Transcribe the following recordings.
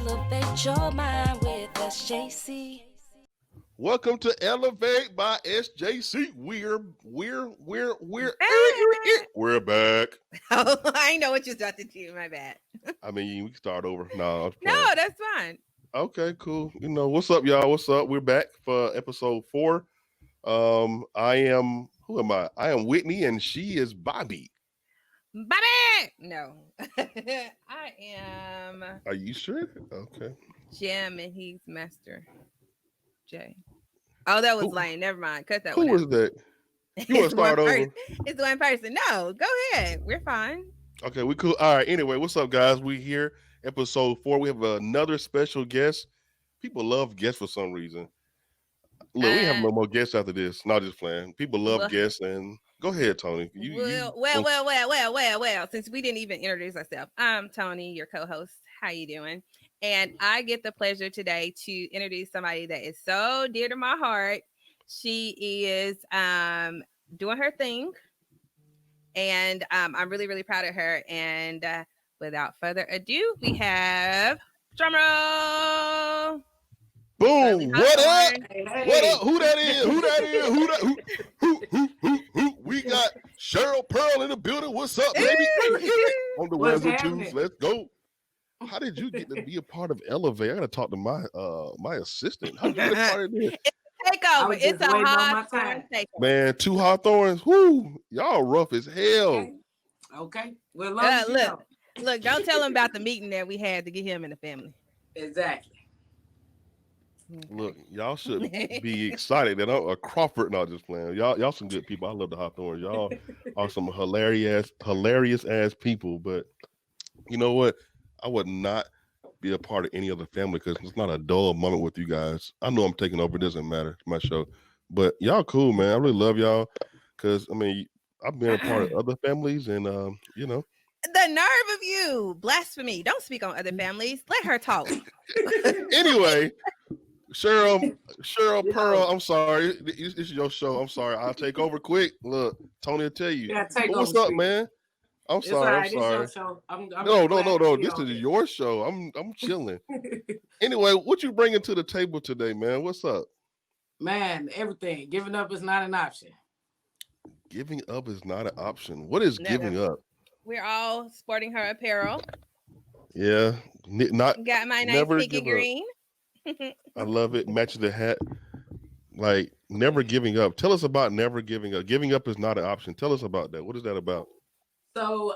Elevate your mind with SJC. Welcome to Elevate by SJC. We're back. Oh, I know what you're about to do. My bad. I mean, we can start over. No, That's fine. Okay, cool. What's up, y'all? What's up? We're back for episode 4. Who am I? I am Whitney, and she is Bobby. Bobby! No. I am. Are you sure? Okay. Jim, and he's Master J. Oh, that was lame. Never mind. Cut that one. Who was that? You want to start over? It's one person. No, go ahead. We're fine. Okay, we cool. All right. Anyway, what's up, guys? We here, episode 4. We have another special guest. People love guests for some reason. Look, we have no more guests after this. Not just playing. People love guests, and go ahead, Toni. Well. Since we didn't even introduce ourselves, I'm Toni, your co-host. How you doing? And I get the pleasure today to introduce somebody that is so dear to my heart. She is doing her thing, and I'm really, really proud of her. And without further ado, we have drumroll. Boom! What up? Hey. What up? Who that is? Who? We got Cheryl Pearl in the building. What's up, baby? On the ones and twos. Let's go. How did you get to be a part of Elevate? I gotta talk to my assistant. How did you get a part of this? Takeover. It's a hot takeover. Man, 2 Hawthorns. Whoo! Y'all rough as hell. Okay. Well, look, don't tell him about the meeting that we had to get him in the family. Exactly. Look, y'all should be excited that I'm a Crawford. Not just playing. Y'all some good people. I love the Hawthorns. Y'all are some hilarious ass people. But you know what? I would not be a part of any other family because it's not a dull moment with you guys. I know I'm taking over. It doesn't matter. It's my show. But y'all cool, man. I really love y'all because, I mean, I've been a part of other families and, The nerve of you. Blasphemy. Don't speak on other families. Let her talk. Anyway, Cheryl Pearl, I'm sorry. This is your show. I'm sorry. I'll take over quick. Look, Toni will tell you. Yeah, what's up, man? I'm sorry. No. This is your show. I'm chilling. Anyway, what you bringing to the table today, man? What's up? Man, everything. Giving up is not an option. Giving up is not an option. What is giving up? We're all sporting her apparel. Yeah. Got my nice pinky green. I love it. Matches the hat. Like, never giving up. Tell us about never giving up. Giving up is not an option. Tell us about that. What is that about? So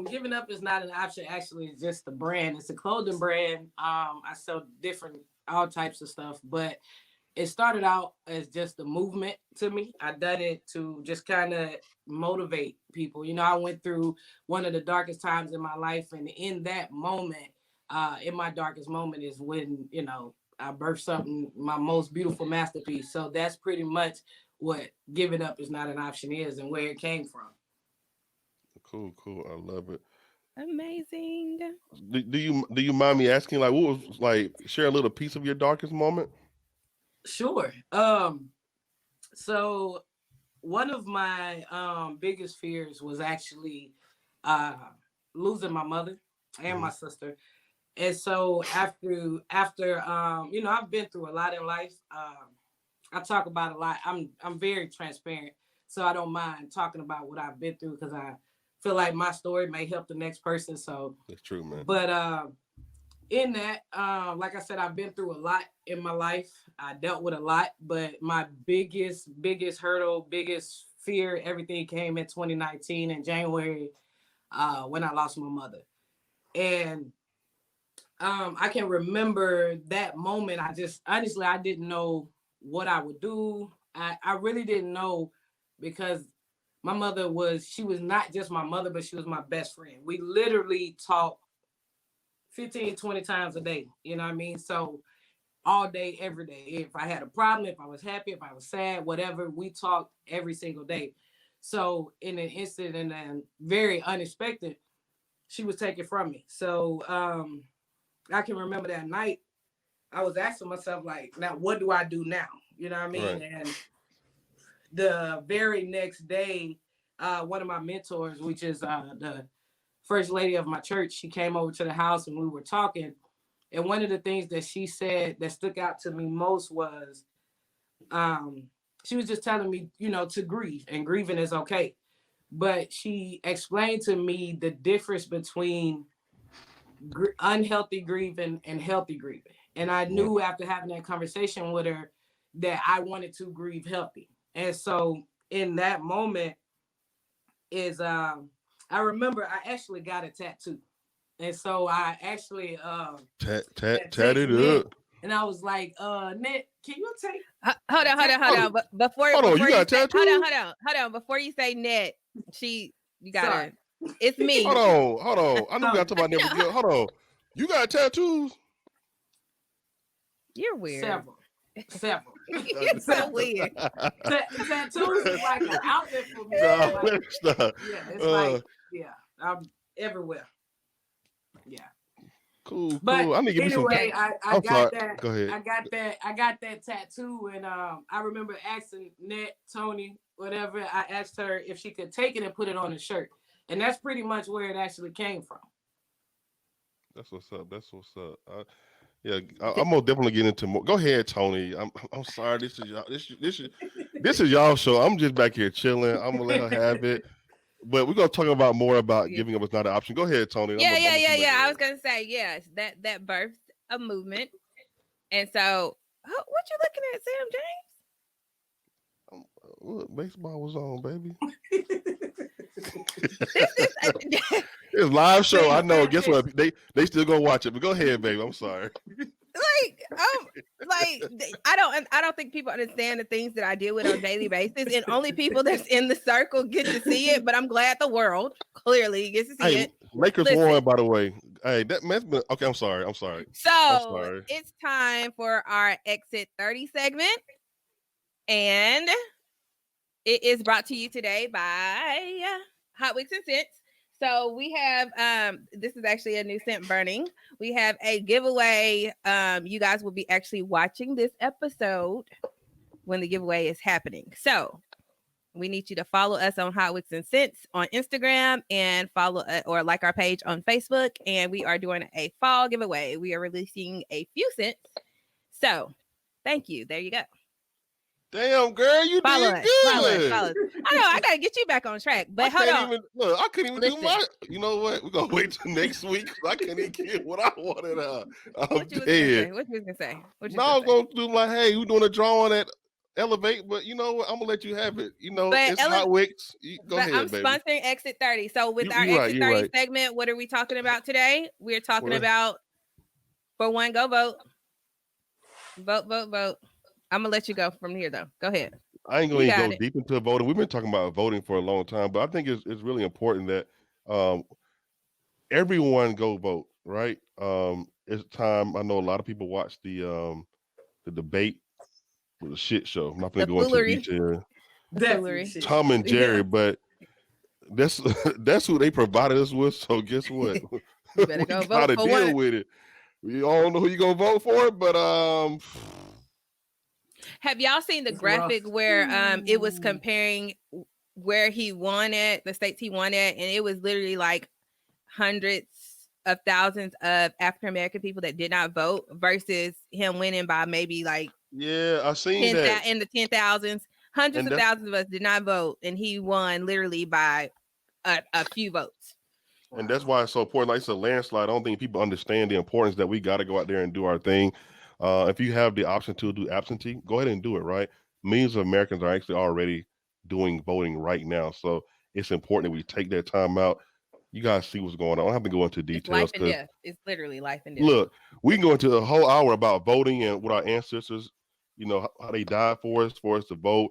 giving up is not an option. Actually, it's just the brand. It's a clothing brand. I sell all types of stuff, but it started out as just a movement to me. I done it to just kind of motivate people. I went through one of the darkest times in my life, and in that moment, in my darkest moment is when, I birthed something, my most beautiful masterpiece. So that's pretty much what giving up is not an option is and where it came from. Cool. I love it. Amazing. Do you mind me asking, like, what was, like, share a little piece of your darkest moment? Sure. So one of my biggest fears was actually losing my mother and my sister. And so after I've been through a lot in life. I talk about a lot. I'm very transparent, so I don't mind talking about what I've been through because I feel like my story may help the next person. So that's true, man. But in that, like I said, I've been through a lot in my life. I dealt with a lot, but my biggest hurdle, biggest fear, everything came in 2019 in January when I lost my mother. And I can remember that moment. I didn't know what I would do. I really didn't know because my mother she was not just my mother, but she was my best friend. We literally talked 15, 20 times a day. You know what I mean? So all day, every day. If I had a problem, if I was happy, if I was sad, whatever, we talked every single day. So in an instant and very unexpected, she was taken from me. So I can remember that night, I was asking myself, like, now what do I do now? You know what I mean? Right. And the very next day, one of my mentors, which is the first lady of my church, she came over to the house and we were talking. And one of the things that she said that stuck out to me most was, she was just telling me, to grieve, and grieving is okay. But she explained to me the difference between unhealthy grieving and healthy grieving. And I knew after having that conversation with her that I wanted to grieve healthy. And so in that moment I remember I actually got a tattoo. And so I actually tatted up. And I was like, Nick, can you take hold on. But before you got a tattoo? Hold on. Before you say net, you gotta. It's me. Hold on. I know we got to talk about never. Hold on. You got tattoos? You're weird. Several. You're so weird. Tattoos is like an outfit for me. I'm everywhere. Yeah. Cool. But I need to give anyway, me some. I got that. Go ahead. I got that tattoo, and I remember asking Toni, whatever. I asked her if she could take it and put it on a shirt, and that's pretty much where it actually came from. That's what's up. I'm gonna definitely get into more. Go ahead, Toni. I'm sorry. This is y'all show. I'm just back here chilling. I'm gonna let her have it. But we're gonna talk about more about giving up is not an option. Go ahead, Toni. Yeah. I was gonna say yes. That birthed a movement, and so what you looking at, Sam James? Look, baseball was on, baby. It's live show. I know. Guess what? They still gonna watch it. But go ahead, baby. I'm sorry. I don't think people understand the things that I deal with on a daily basis, and only people that's in the circle get to see it. But I'm glad the world clearly gets to see it. Lakers won, by the way. Hey, that man's been okay. I'm sorry. So it's time for our Exit 30 segment, and it is brought to you today by Hot Wicks and Scents. So we have, this is actually a new scent burning. We have a giveaway. You guys will be actually watching this episode when the giveaway is happening. So we need you to follow us on Hot Wicks and Scents on Instagram, and follow or like our page on Facebook. And we are doing a fall giveaway. We are releasing a few scents. So thank you. There you go. Damn, girl, you did good. Follow us. I know, I gotta get you back on track. But hold on. I couldn't even do my. You know what? We're gonna wait till next week. I can't even get what I wanted. I'm dead. What you was gonna say? I was gonna do like, hey, we're doing a drawing at Elevate, but you know what? I'm gonna let you have it. It's Hot Wicks. Go ahead, I'm baby. sponsoring Exit 30. So with our Exit 30 segment, what are we talking about today? We're talking about for one, go vote. Vote. I'm gonna let you go from here though. Go ahead. I ain't gonna go deep into voting. We've been talking about voting for a long time, but I think it's really important that everyone go vote, right? It's time. I know a lot of people watch the debate with the shit show. I'm not gonna go into detail. Tom and Jerry, but that's who they provided us with. So guess what? You better go vote for deal one. with it. We all know who you gonna vote for, but have y'all seen the graphic where it was comparing where he won at, the states he won at, and it was literally like hundreds of thousands of African American people that did not vote versus him winning by maybe like I seen that in the 10,000s. Hundreds of thousands of us did not vote, and he won literally by a few votes. And that's why it's so important. Like it's a landslide. I don't think people understand the importance that we got to go out there and do our thing. If you have the option to do absentee, go ahead and do it, right? Millions of Americans are actually already doing voting right now. So it's important that we take that time out. You guys see what's going on. I don't have to go into details. It's life and death. It's literally life and death. Look, we can go into a whole hour about voting and what our ancestors, how they died for us to vote.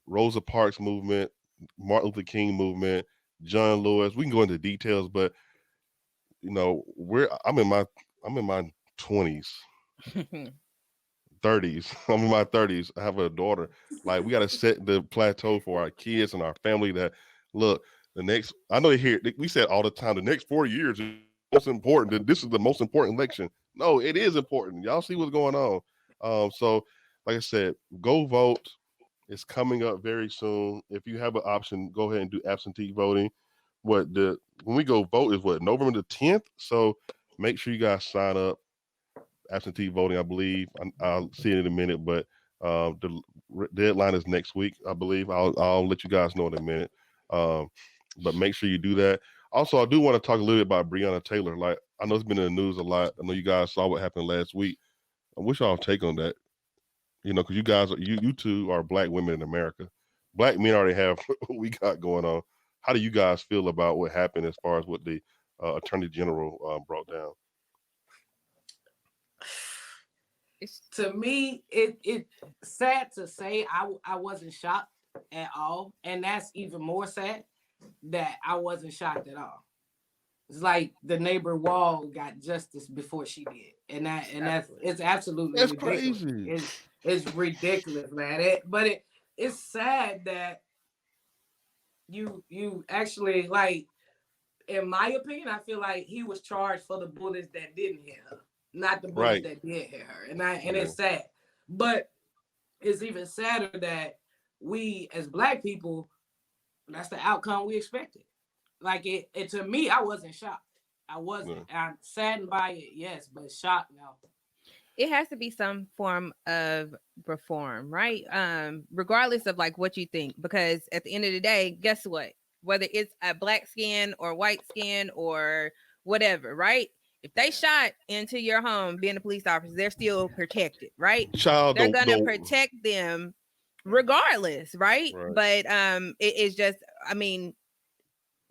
Rosa Parks movement, Martin Luther King movement, John Lewis. We can go into details, but I'm in my 20s. 30s. I'm in my 30s. I have a daughter. Like we got to set the plateau for our kids and our family that look, I know we said all the time, the next 4 years is most important. That this is the most important election. No, it is important. Y'all see what's going on. So like I said, go vote. It's coming up very soon. If you have an option, go ahead and do absentee voting. When we go vote is November the 10th. So make sure you guys sign up. absentee voting, I believe. I'll see it in a minute, but the deadline is next week, I believe. I'll let you guys know in a minute. Um, but make sure you do that. Also, I do want to talk a little bit about Breonna Taylor. Like, I know it's been in the news a lot. I know you guys saw what happened last week. I wish y'all take on that. Because you guys, you two are black women in America. Black men already have what we got going on. How do you guys feel about what happened as far as what the Attorney General brought down? To me, it sad to say I wasn't shocked at all, and that's even more sad that I wasn't shocked at all. It's like the neighbor wall got justice before she did, and that's it's absolutely That's ridiculous. crazy. It's ridiculous, man. It's sad that you actually, like, in my opinion, I feel like he was charged for the bullets that didn't hit her, not the bullets that did hit her, and it's sad. But it's even sadder that we as black people, that's the outcome we expected. Like it to me, I wasn't shocked. I wasn't. Yeah. I'm saddened by it, yes, but shocked, no. It has to be some form of reform, right? Regardless of like what you think, because at the end of the day, guess what? Whether it's a black skin or white skin or whatever, right? If they shot into your home being a police officer, they're still protected, right? They're gonna protect them regardless, right? But it's just, I mean,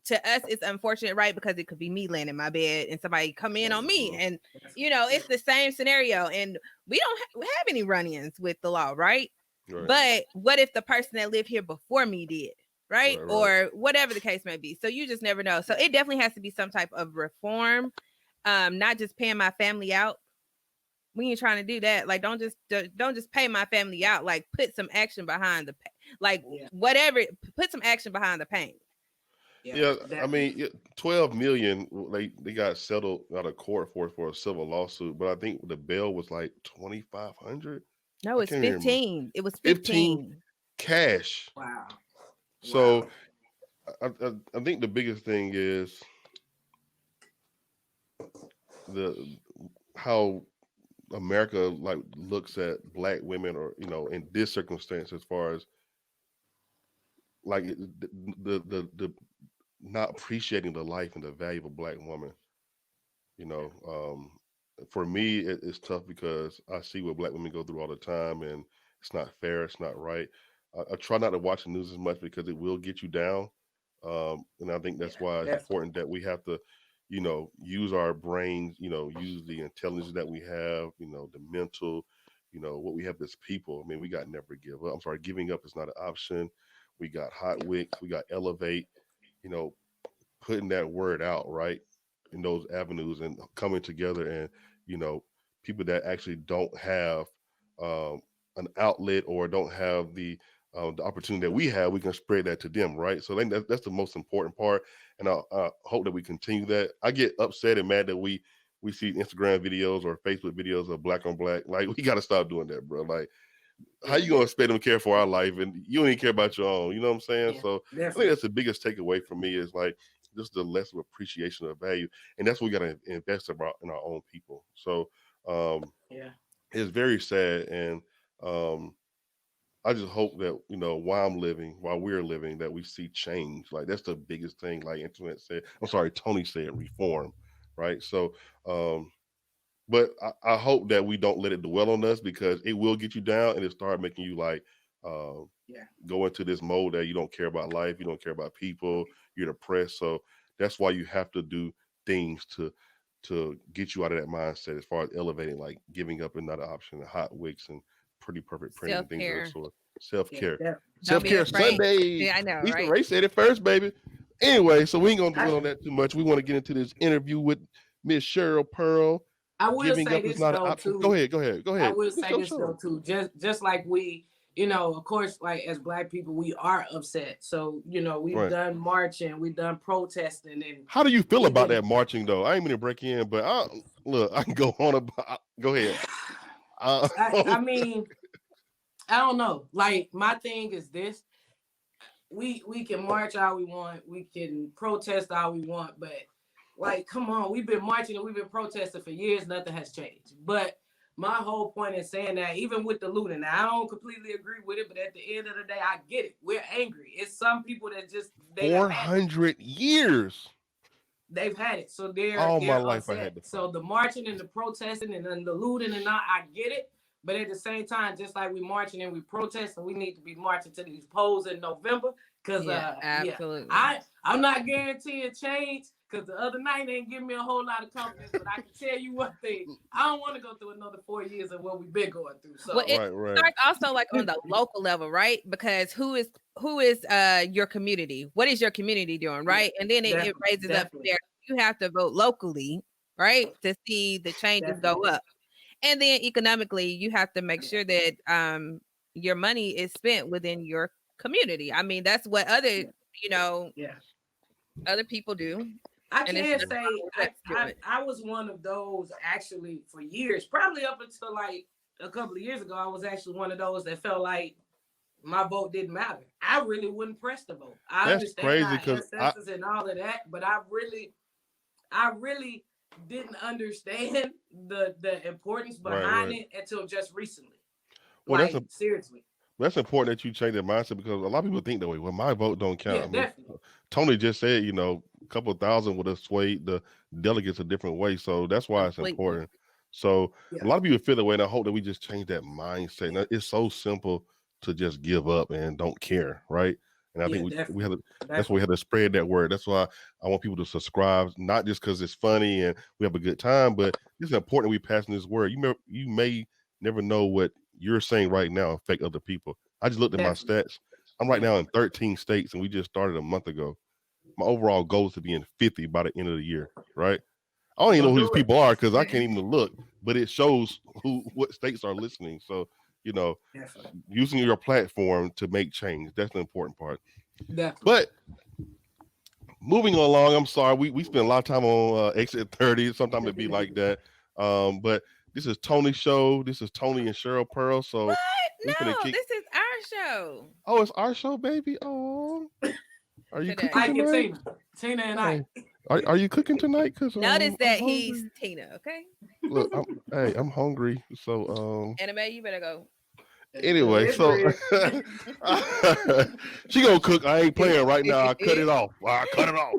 to us, it's unfortunate, right? Because it could be me laying in my bed and somebody come in on me, and it's the same scenario, and we don't have any run-ins with the law, right? But what if the person that lived here before me did, right? Or whatever the case may be. So you just never know. So it definitely has to be some type of reform, not just paying my family out. We ain't trying to do that. Like, don't just pay my family out. Like, put some action behind the whatever. Put some action behind the pain. Yeah, I mean, 12 million. They got settled out of court for a civil lawsuit, but I think the bail was like 2,500. No, it's 15. It was 15 cash. Wow. So I think the biggest thing is how America like looks at black women, or in this circumstance, as far as like the not appreciating the life and the value of a black woman. For me, it's tough because I see what black women go through all the time, and it's not fair. It's not right. I try not to watch the news as much because it will get you down. And I think that's why it's important that we have to, use our brains, use the intelligence that we have, the mental, what we have as people. I mean, we got never give up. I'm sorry, giving up is not an option. We got Hot Wicks, we got Elevate, putting that word out, right, in those avenues and coming together, and, people that actually don't have an outlet or don't have the opportunity that we have, we can spread that to them, right? So I think that's the most important part, and I hope that we continue that. I get upset and mad that we see Instagram videos or Facebook videos of black on black. Like, we got to stop doing that, bro. Like, how you gonna expect them to care for our life and you don't even care about your own? You know what I'm saying? So definitely. I think that's the biggest takeaway for me, is like just the less of appreciation of value, and that's what we got to invest in our own people. So it's very sad, and I just hope that while we're living, that we see change. Like, that's the biggest thing. Like Toni said, reform, right? So but I hope that we don't let it dwell on us, because it will get you down and it start making you like go into this mode that you don't care about life, you don't care about people, you're depressed. So that's why you have to do things to get you out of that mindset, as far as elevating, like giving up is not an option, Hot Wicks and Pretty Perfect Print and things of that sort. Self-care. Self-care Sunday. Yeah, I know, right? Ray said it first, baby. Anyway, so we ain't gonna dwell on that too much. We want to get into this interview with Miss Cheryl Pearl. I will say this though too. Go ahead. I will say this though too. Just like we, of course, like as black people, we are upset. So we've done marching, we've done protesting. And how do you feel about that marching though? I ain't mean to break in, but I can go on about. Go ahead. I mean, I don't know. Like, my thing is this: we can march all we want, we can protest all we want, but like, come on, we've been marching and we've been protesting for years, nothing has changed. But my whole point in saying that, even with the looting, now, I don't completely agree with it, but at the end of the day, I get it. We're angry. It's some people that just 400 years. They've had it, so they're My life upset. I had to fight. So the marching and the protesting and then the looting and all, I get it. But at the same time, just like we marching and we protesting, we need to be marching to these polls in November. Because absolutely. I'm not guaranteeing change, because the other night they didn't give me a whole lot of confidence. But I can tell you one thing: I don't want to go through another 4 years of what we've been going through. So well, it starts also like on the local level, right? Because who is your community? What is your community doing, right? And then it raises up there. You have to vote locally, right, to see the changes go up. And then economically, you have to make sure that your money is spent within your community. I mean, that's what other other people do. I can't say I was one of those actually for years, probably up until like a couple of years ago. I was actually one of those that felt like my vote didn't matter. I really wouldn't press the vote. I understand our ancestors and all of that, but I really didn't understand the importance behind it until just recently. Well, seriously. That's important that you change that mindset, because a lot of people think that way. Well, my vote don't count. Yeah, definitely. Toni just said, a couple of thousand would have swayed the delegates a different way. So that's why it's important. So a lot of people feel that way, and I hope that we just change that mindset. Now, it's so simple to just give up and don't care, right? And I think we have to, that's why we have to spread that word. That's why I want people to subscribe, not just because it's funny and we have a good time, but it's important we passing this word. You may never know what you're saying right now affect other people. I just looked at my stats. I'm right now in 13 states, and we just started a month ago. My overall goal is to be in 50 by the end of the year, right? I don't even know who these people are because I can't even look, but it shows what states are listening. So, using your platform to make change, that's the important part. Definitely. But moving along, I'm sorry, we spend a lot of time on Exit 30. Sometimes it be like that. But this is Toni's show. This is Toni and Cheryl Pearl. So what? No, this is our show. Oh, it's our show, baby. Oh, are you cooking tonight? Tina and I. Are you cooking tonight? Cause notice that he's Tina. Okay. Look, I'm hungry. So Anime, you better go. Anyway, so she gonna cook. I ain't playing right now. I cut it off. I cut it off.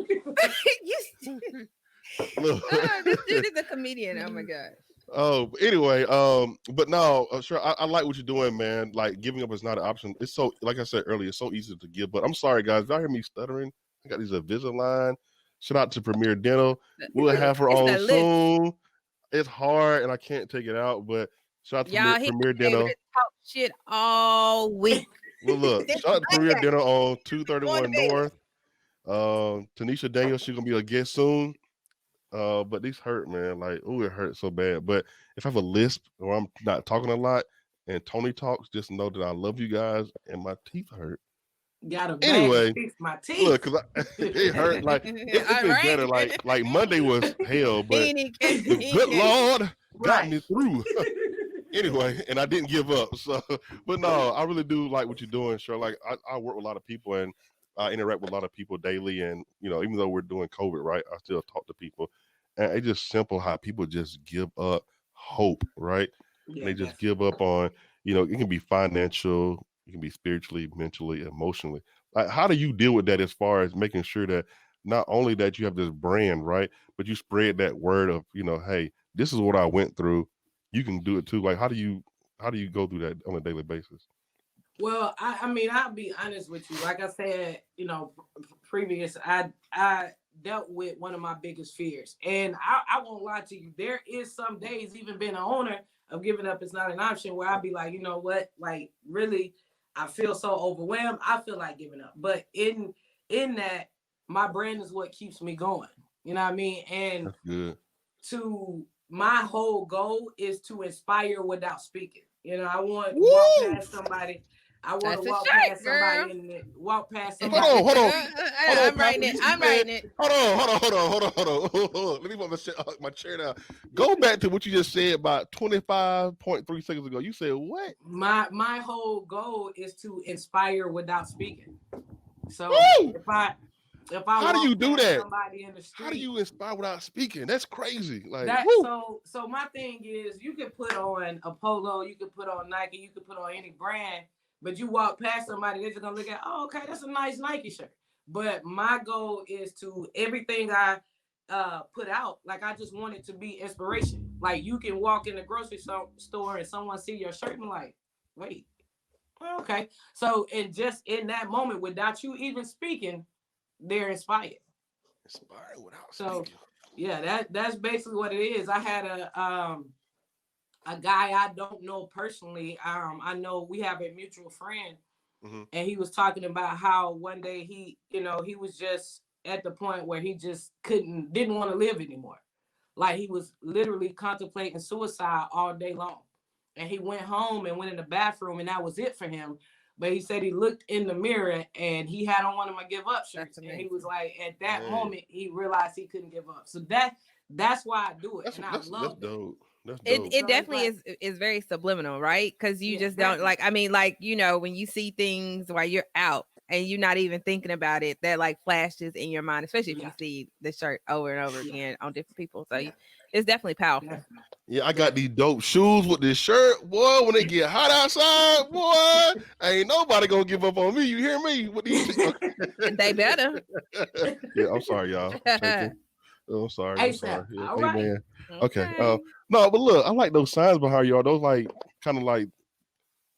This dude is a comedian. Oh my gosh. Oh, anyway, but no, sure. I like what you're doing, man. Like, giving up is not an option. It's so, like I said earlier, it's so easy to give. But I'm sorry, guys. If y'all hear me stuttering, I got these Invisalign. Shout out to Premier Dental. We'll have her on soon. It's hard, and I can't take it out. But shout out to Premier Dental. Talk shit all week. Well, look, shout out to Premier Dental on 231 North. Tanisha Daniels, she's gonna be a guest soon. But these hurt, man. Like, it hurts so bad. But if I have a lisp or I'm not talking a lot and Toni talks, just know that I love you guys and my teeth hurt. Anyway, fix my teeth. Look, cause it hurt. Like it's been better. Like Monday was hell, but the good Lord got me through. Anyway, and I didn't give up. So, but no, I really do like what you're doing, Shirley. Like I work with a lot of people and I interact with a lot of people daily, and even though we're doing COVID, right, I still talk to people, and it's just simple how people just give up hope, right? Yeah, they just give up on, it can be financial, it can be spiritually, mentally, emotionally. Like, how do you deal with that as far as making sure that not only that you have this brand, right, but you spread that word of, hey, this is what I went through, you can do it too. Like, how do you go through that on a daily basis? Well, I mean, I'll be honest with you. Like I said, previous, I dealt with one of my biggest fears. And I won't lie to you. There is some days, even being an owner, of giving up is not an option, where I'll be like, you know what? Like, really, I feel so overwhelmed. I feel like giving up. But in that, my brand is what keeps me going. You know what I mean? And that's good. My whole goal is to inspire without speaking. I want to walk past somebody. I want to walk past somebody and walk past somebody. Hold on. I'm writing it. Hold on. Let me put my chair down. Go back to what you just said about 25.3 seconds ago. You said what? My whole goal is to inspire without speaking. So If I How do walk you do past that? somebody in the street, How do you inspire without speaking? That's crazy. Like, that woo. so my thing is, you can put on a polo, you can put on Nike, you can put on any brand, but you walk past somebody, they're just gonna look at, oh, okay, that's a nice Nike shirt. But my goal is to everything I put out, like I just want it to be inspiration. Like you can walk in the grocery store and someone see your shirt and like, wait, well, okay. So and just in that moment, without you even speaking, they're inspired. Inspired without So speaking. yeah, that's basically what it is. I had a guy I don't know personally. I know we have a mutual friend, and he was talking about how one day he was just at the point where he just didn't want to live anymore. Like he was literally contemplating suicide all day long. And he went home and went in the bathroom, and that was it for him. But he said he looked in the mirror and he had on one of my give up shirts. And he was like, at that moment, he realized he couldn't give up. So that's why I do it. That's and I love that. dope. That's It dope. it So definitely like, is very subliminal, right? Because you yeah, just don't definitely. like. I mean, like when you see things while you're out and you're not even thinking about it, that like flashes in your mind, especially if you see the shirt over and over again on different people. So it's definitely powerful. Definitely. Yeah, I got these dope shoes with this shirt, boy. When they get hot outside, boy, ain't nobody gonna give up on me. You hear me? With these, They better. yeah. I'm sorry, y'all. I'm sorry. I'm sorry. ASAP. Yeah, All hey, right. man. Okay. No, but look, I like those signs behind y'all. Those like kind of like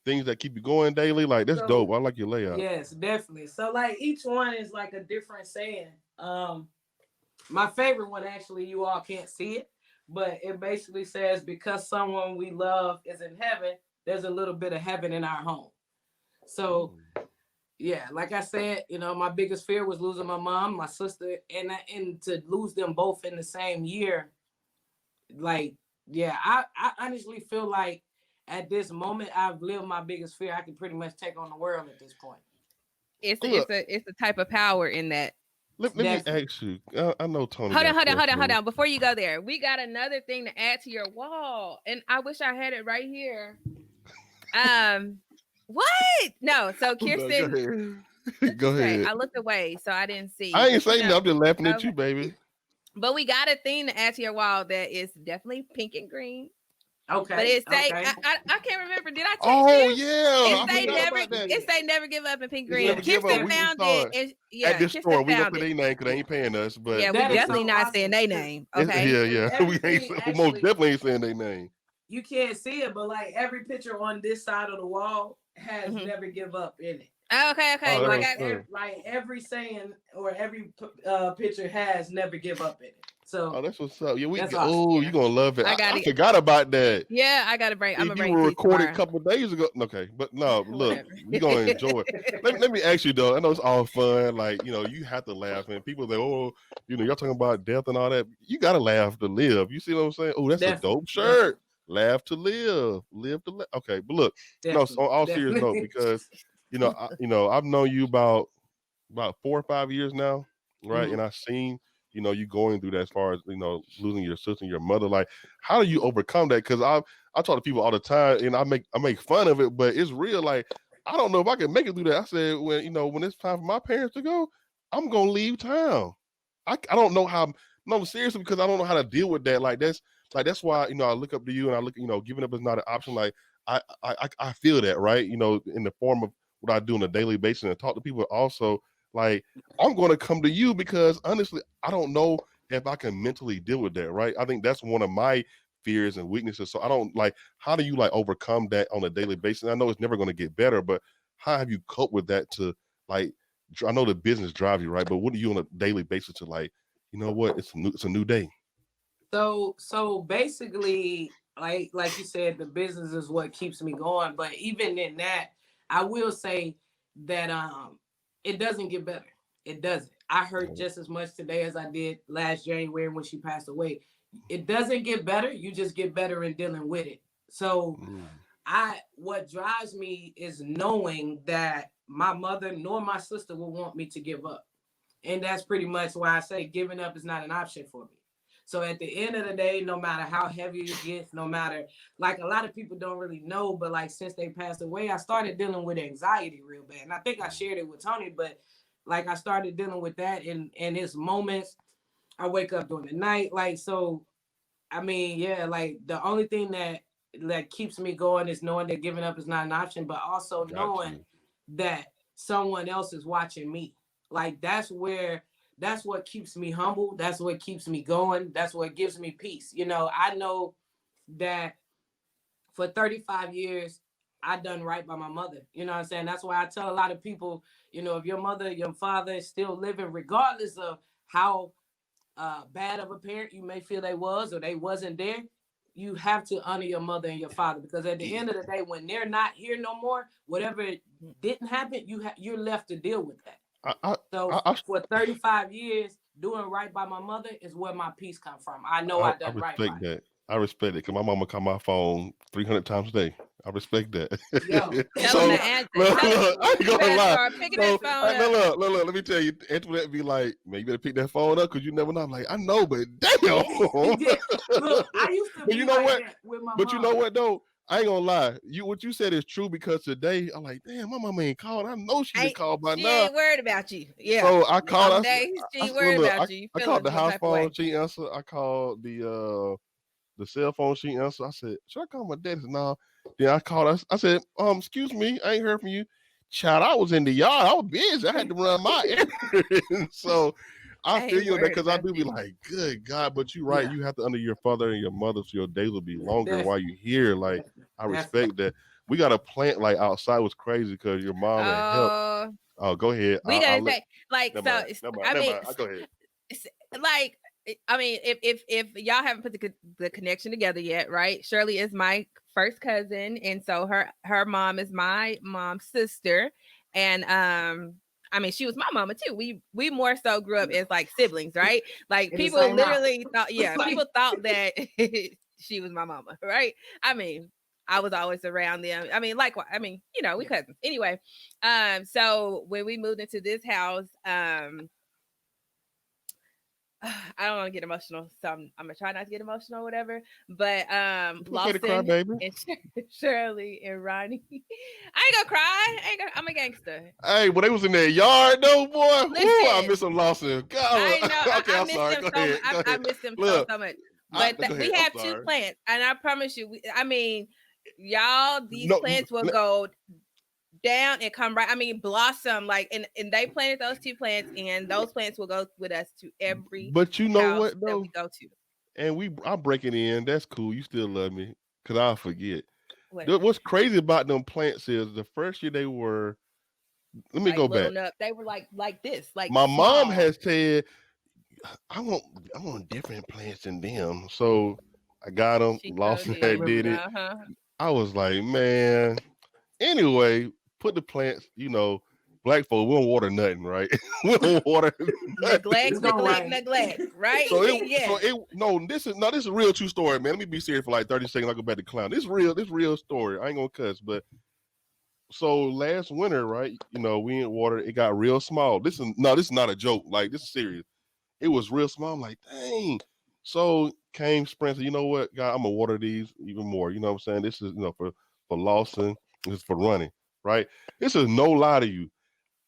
things that keep you going daily. Like that's dope. I like your layout. Yes, definitely. So like each one is like a different saying. My favorite one, actually, you all can't see it, but it basically says, because someone we love is in heaven, there's a little bit of heaven in our home. So yeah, like I said, my biggest fear was losing my mom, my sister, and to lose them both in the same year. Like, yeah, I honestly feel like at this moment I've lived my biggest fear. I can pretty much take on the world at this point. It's Look, a type of power in that. let me ask you. I know Toni. Hold on. Before you go there, we got another thing to add to your wall, and I wish I had it right here. What? No. So Kirsten, Go ahead. I looked away, so I didn't see. I ain't saying that. I'm just laughing at you, baby. But we got a thing to add to your wall that is definitely pink and green. Okay. But it say okay. I can't remember. Did I text Oh you? yeah, It say I forgot about that. It say never give up in pink It's green. never give up. Kirsten We just found saw it. it. And, yeah, At this Kirsten store. We gonna found put it. their name because they ain't paying us. But Yeah, we That is definitely so not awesome. saying their name. Okay. Yeah. We ain't most definitely ain't saying their name. You can't see it, but like every picture on this side of the wall has never give up in it. Okay. Oh, Like every saying or every picture has never give up in it. So that's what's up. Yeah, that's awesome. you gonna love it. I I forgot about that. Yeah, I gotta bring. I'm gonna bring You were it recorded tomorrow. a couple of days ago. Okay, but no, look, Whatever. we gonna enjoy it. Let me ask you though. I know it's all fun. Like you have to laugh, and people say, "Oh, y'all talking about death and all that." You gotta laugh to live. You see what I'm saying? Oh, that's a dope shirt. Laugh to live, live to live. Okay, but look, no. So on all serious note, because I've known you about 4 or 5 years now, right? And I've seen you going through that as far as losing your sister and your mother. Like, how do you overcome that? Because I talk to people all the time, and I make fun of it, but it's real. Like, I don't know if I can make it through that. I said when it's time for my parents to go, I'm gonna leave town. I don't know how. No, seriously, because I don't know how to deal with that. That's why I look up to you, and I look giving up is not an option. Like I feel that, right? In the form of what I do on a daily basis and talk to people. Also, like, I'm going to come to you because honestly, I don't know if I can mentally deal with that, right? I think that's one of my fears and weaknesses. So I don't how do you overcome that on a daily basis? I know it's never going to get better, but how have you coped with that to I know the business drives you, right? But what do you on a daily basis to what? It's a new day. So basically, like you said, the business is what keeps me going. But even in that, I will say that it doesn't get better. It doesn't. I hurt just as much today as I did last January when she passed away. It doesn't get better. You just get better in dealing with it. So what drives me is knowing that my mother nor my sister will want me to give up. And that's pretty much why I say giving up is not an option for me. So at the end of the day, no matter how heavy it gets, no matter, like, a lot of people don't really know, but like since they passed away, I started dealing with anxiety real bad. And I think I shared it with Toni, but like I started dealing with that, and it's moments I wake up during the night. Like, so, I mean, yeah, like the only thing that keeps me going is knowing that giving up is not an option, but also Got knowing you. that someone else is watching me. Like that's what keeps me humble. That's what keeps me going. That's what gives me peace. You know, I know that for 35 years, I done right by my mother. You know what I'm saying? That's why I tell a lot of people, you know, if your mother, your father is still living, regardless of how bad of a parent you may feel they was or they wasn't there, you have to honor your mother and your father, because at the end of the day, when they're not here no more, whatever didn't happen, you're left to deal with that. I, I, So I, for 35 years, doing right by my mother is where my peace come from. I know I I done right by respect that. I respect it because my mama call my phone 300 times a day. I respect that. her. Yo, Tell him So to answer. look, Tell him look, I ain't you gonna better lie. start picking So that phone up. look, let me tell you, Antoinette be like, man, you better pick that phone up because you never know. I'm like, I know, but damn. look, I used to But be you know like what? that with my But you know mom. what though? I ain't gonna lie. What you said is true because today I'm like, damn, my mama ain't called. I know she didn't call by She now. ain't worried about you. Yeah. So I called. Some days she ain't worried Look, about you. You I called feeling the some house type of way. phone. She answered. I called the cell phone. She answered. I said, should I call my dad? No. Then I called us. I said, excuse me, I ain't heard from you. Child, I was in the yard. I was busy. I had to run my errand. So I I feel ain't you on that worried because I about do be you. like, good God, but you're right. Yeah, You have to honor your father and your mother so your days will be longer while definitely, you're here. Like, I definitely. respect that. We got a plant like outside was crazy because your mom had help. Oh, Oh, go ahead. we gonna I'll let. say like Never so. mind. Never mind. I Never mean, mind. I'll go ahead. it's like I mean, if y'all haven't put the connection together yet, right? Shirley is my first cousin, and so her mom is my mom's sister, and I mean, she was my mama too. We more so grew up as like siblings, right? Like In the people same house. literally thought, yeah, Like, people thought that she was my mama, right? I mean, I was always around them. I mean, likewise, I mean, you know, we cousins. Anyway, so when we moved into this house, I don't want to get emotional, so I'm gonna try not to get emotional or whatever. But It's okay to cry, Lawson baby. and Shirley and Ronnie, I ain't gonna cry. I'm a gangster. Hey, but they was in that yard though, boy. Woo, I Listen, miss them Lawson. I God. know Okay, I I'm miss sorry. them Go so much. ahead. Go I ahead. miss them Look, so much. But go we ahead. I'm have two sorry. plants, and I promise you, I mean, y'all, these No, plants will go down and come right. I mean, blossom like, and they planted those two plants, and those plants will go with us to every but you know house what that we though? go to. And I break it in. That's cool. You still love me. Cause I'll forget. What is it? What's crazy about them plants is the first year they were, let me Like go little back. nut. They were like this, like My mom small. has said, I want different plants than them. So I got them. She so Lawson I did. had remember did that. it. Uh-huh. I was like, man. Anyway, put the plants, black folk, we don't water nothing, right? We don't water Neglect, It's nothing. gonna neglect, rain. neglect. Right? So Yes. it no, this is a real true story, man. Let me be serious for like 30 seconds. I'll go back to clown. This real story. I ain't gonna cuss, but so last winter, right? We in water, it got real small. This is not a joke. Like, this is serious. It was real small. I'm like, dang. So came spring, said, you know what, God, I'm gonna water these even more. You know what I'm saying? This is, for Lawson, this is for running, right? This is no lie to you.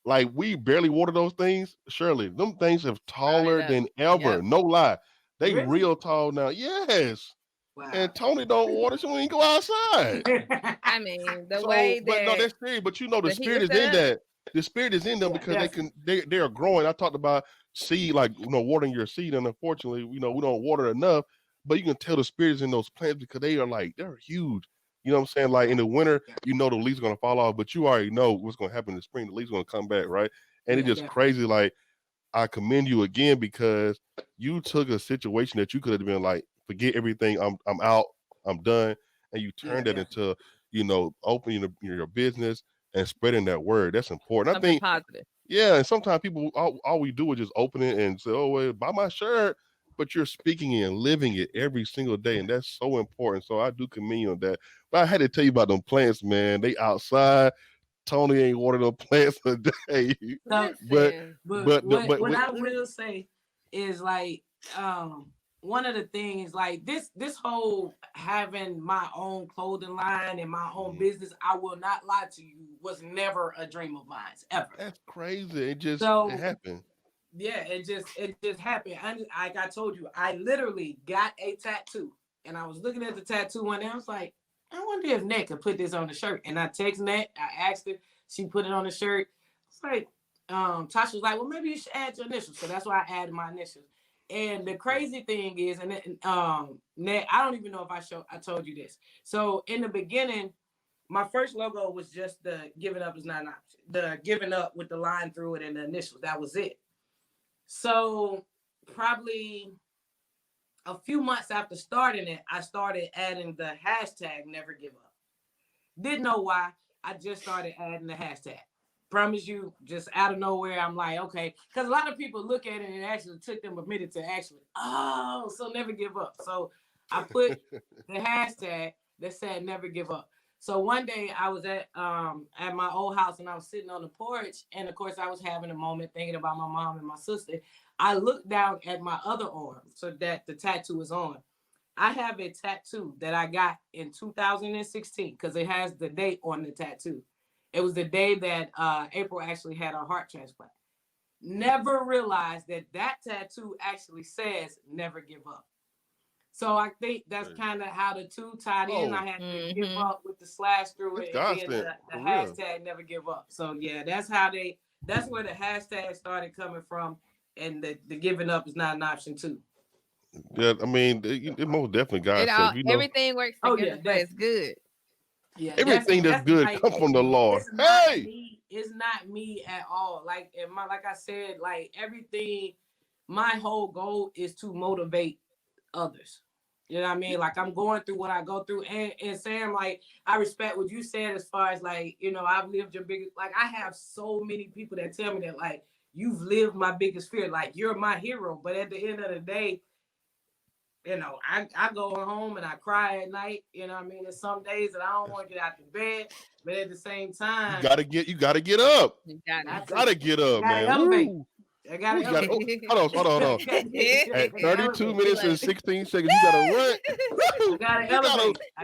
Like, we barely water those things. Shirley, them things have Sprouted taller up. than ever. Yep. No lie. They Really? real tall now. Yes. Wow. And Toni don't water, so we ain't go outside. I mean, the So, way but no, that that's serious. But the the heat spirit was is set in up. that. The spirit is in them Yeah, because definitely. they are growing. I talked about seed, like, watering your seed, and unfortunately, we don't water enough. But you can tell the spirit is in those plants because they're huge. You know what I'm saying? Like, in the winter, Yeah, the leaves are gonna fall off, but you already know what's gonna happen in the spring. The leaves are gonna come back, right? And it's yeah, just definitely. crazy. Like, I commend you again because you took a situation that you could have been like, forget everything, I'm out, I'm done, and you Yeah, turned that definitely. into, opening your business and spreading that word. That's important. I Something think, positive. yeah, and sometimes people all we do is just open it and say, oh, well, buy my shirt, but you're speaking it and living it every single day, and that's so important. So I do commend you on that. But I had to tell you about them plants, man. They outside. Toni ain't watered them plants a day, So, but Listen. but but what but what with I will say is like, um, one of the things like this whole having my own clothing line and my own business, I will not lie to you, was never a dream of mine ever. That's crazy. It happened. Yeah, it just happened. Like I told you, I literally got a tattoo, and I was looking at the tattoo one day. I was like, I wonder if Nat could put this on the shirt. And I texted Nat. I asked her. She put it on the shirt. It's like, Tasha was like, well, maybe you should add your initials. So that's why I added my initials. And the crazy thing is, and Nat, I don't even know if I told you this. So in the beginning, my first logo was just the giving up is not an option. The giving up with the line through it and the initials. That was it. So probably a few months after starting it, I started adding the hashtag never give up. Didn't know why. I just started adding the hashtag. Promise you, just out of nowhere, I'm like, okay. Because a lot of people look at it and it actually took them a minute to actually, so never give up. So I put the hashtag that said never give up. So one day I was at my old house and I was sitting on the porch. And of course I was having a moment thinking about my mom and my sister. I looked down at my other arm so that the tattoo is on. I have a tattoo that I got in 2016 because it has the date on the tattoo. It was the day that April actually had her heart transplant. Never realized that tattoo actually says never give up. So I think that's kind of how the two tied in. I had to give up with the slash through it and then the hashtag never give up. So yeah, that's where the hashtag started coming from, and the giving up is not an option too. Yeah, I mean, it most definitely got everything works together. It's good. Yeah, everything that's good comes from the Lord. It's not me at all. Like I said, like everything. My whole goal is to motivate others. You know what I mean? Like I'm going through what I go through, and Sam, like I respect what you said as far as like, you know, I've lived your biggest. Like I have so many people that tell me that like you've lived my biggest fear. Like you're my hero. But at the end of the day, you know, I go home and I cry at night. You know what I mean? There's some days that I don't want to get out the bed, but at the same time, you gotta get up. You gotta get up, man. Elevate. I gotta elevate. Hold on. At 32 minutes and 16 seconds, you gotta run.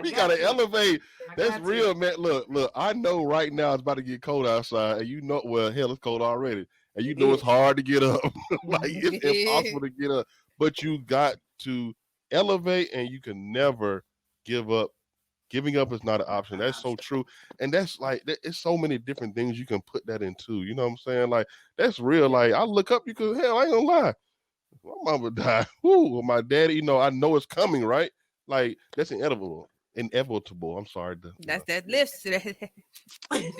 We gotta elevate. That's real, man. Look, I know right now it's about to get cold outside, and you know, well, hell, it's cold already. And you know it's hard to get up. Like it's impossible to get up. But you got to elevate, and you can never give up. Giving up is not an option. That's so true. And that's like, it's so many different things you can put that into. You know what I'm saying? Like, that's real. Like, I look up, you could, hell, I ain't gonna lie. My mama died. Woo, my daddy, you know, I know it's coming, right? Like, that's inevitable. I'm sorry. That's that list.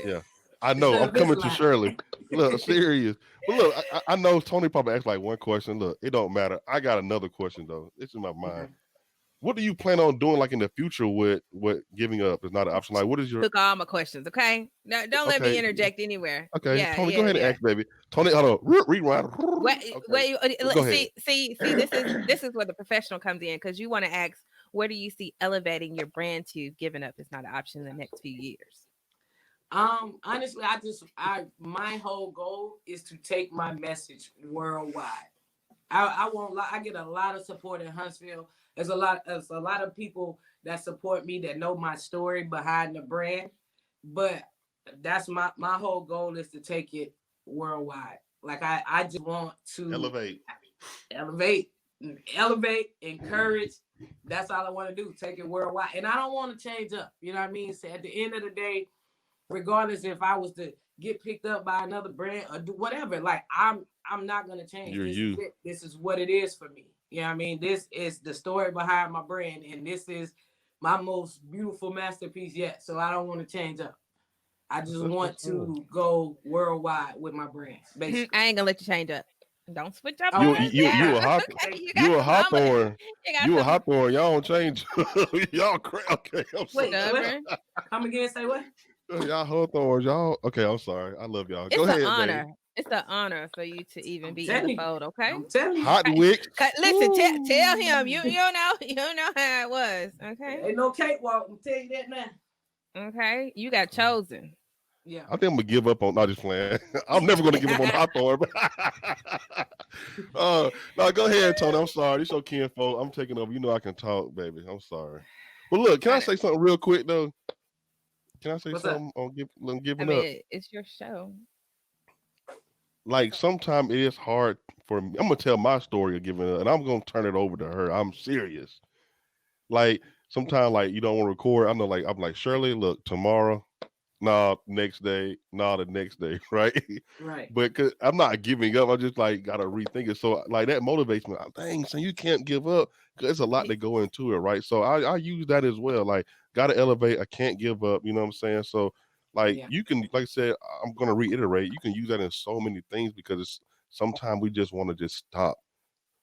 Yeah. I know. I'm coming to Shirley. Look, serious. But look, I know Toni probably asked like one question. Look, it don't matter. I got another question, though. It's in my mind. What do you plan on doing like in the future with what giving up is not an option? Like, what is your... Took all my questions, okay? No, don't let me interject anywhere. Okay, yeah, Toni, go ahead and ask, baby. Toni, hold on. Rewind. Wait, see, this is where the professional comes in, because you want to ask, where do you see elevating your brand to? Giving up is not an option in the next few years. Honestly, my whole goal is to take my message worldwide. I won't lie. I get a lot of support in Huntsville. There's a lot of people that support me that know my story behind the brand, but that's my whole goal is to take it worldwide. Like I just want to elevate, encourage. That's all I want to do. Take it worldwide, and I don't want to change up. You know what I mean? So at the end of the day, regardless if I was to get picked up by another brand or do whatever, like I'm not gonna change. This is what it is for me. You know what I mean? This is the story behind my brand, and this is my most beautiful masterpiece yet. So I don't want to change up. I just want to go worldwide with my brand. Basically, I ain't gonna let you change up. Don't switch up. You a Hawthorne. You a Hawthorne. Y'all don't change. Y'all crap. Okay, I'm sorry. Wait, come again. Say what? Y'all Hawthorns. Y'all. Okay, I'm sorry. I love y'all. Go ahead, honor. Baby. It's an honor for you to even be in the fold, okay? Hot Wicks. Listen, tell him you know how it was, okay? Ain't no cakewalk. I'm telling you that now. Okay, you got chosen. Yeah. I think I'm gonna give up on. Not just playing. I'm never gonna give up on Hawthorne. No, go ahead, Tony. I'm sorry. This your kinfolk. I'm taking over. You know I can talk, baby. I'm sorry. But look, can I say something real quick though? Can I say What's something up? on I giving up? mean, it's your show. Like sometimes it is hard for me. I'm gonna tell my story of giving up, and I'm gonna turn it over to her. I'm serious. Like sometimes, like you don't want to record. I know, like I'm like Shirley. Look, tomorrow. Nah, next day. Nah, the next day. Right. Right. But cause I'm not giving up. I just like gotta rethink it. So like that motivates me. Dang, son, you can't give up. Cause there's a lot that go into it, right? So I use that as well. Like gotta elevate. I can't give up. You know what I'm saying? So like Yeah. you can, like I said, I'm gonna reiterate. You can use that in so many things because it's sometimes we just want to just stop.